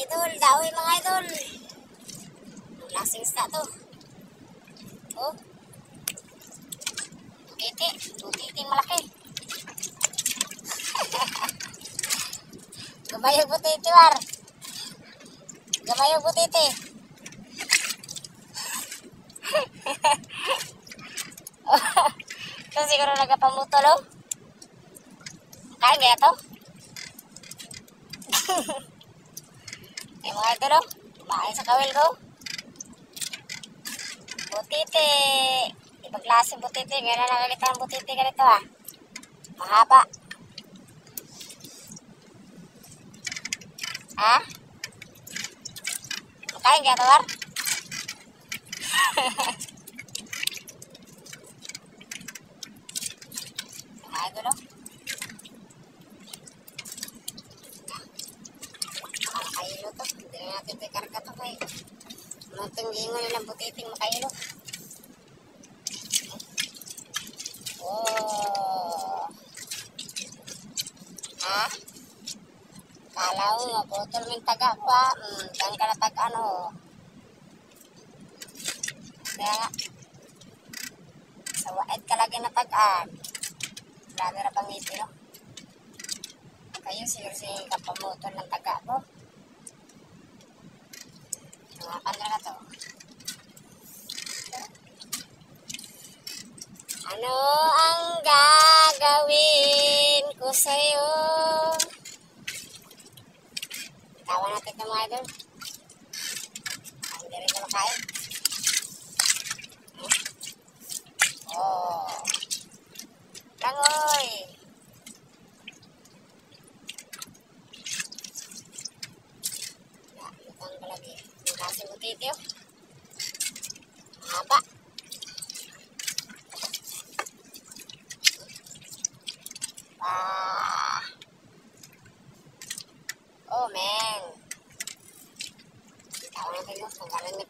idol, daoy mga idol. Ang lasing isda to. Oh. Butiti malaki. Gamayog butiti war. Gamayog butiti. So siguro nagapamutol oh. Kaya gaya to. Mga idol oh. Kumain sa kawil ko. Butiti. Ibang klase butiti. Ngayon na nakakita ng butiti ganito ah. Mahaba. Ha? Makain kaya tawar? Mga idol oh. Makailo to. Hindi na natin tikarga to kay. Munting gingon nilang butiting makailo. Oh. Ha? Kala mo maputol mo yung taga ko ha. Diyan ka na tag-ano. Kaya nga. Sa waed ka lagi na tag-an. Marami na pang ngiti no. Kayo siguro kapamutol ng taga ko. Mga kanya na to. Ano ang gagawin ko sa'yo? Tawa natin ng mga idol. Hindi rin na makain. Oh. Langoy. Lutang ko lagi. Yung kasi butiti oh. Haba. Oh man. Tawa natin oh. Ang kalanit.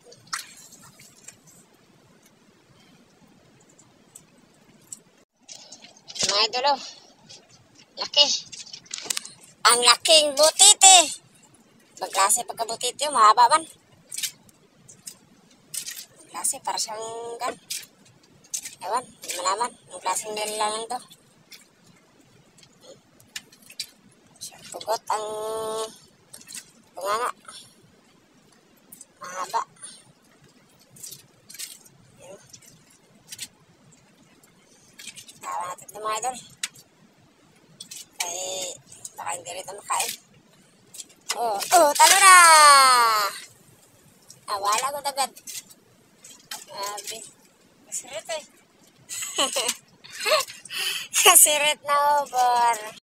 Mga idol oh. Laki. Ang laking butiti. Magklase pagka-butiti oh. Mahaba man. Klase para siyang gan. Ewan. Hindi malaman. Ang klaseng nila lang to. Pugot ang bunganga. Mahaba. Yan. Tawa natin ito mga idol. Kaya baka hindi rito makain. Talo na! Wala ko agad. Kasirit eh. Kasirit na over.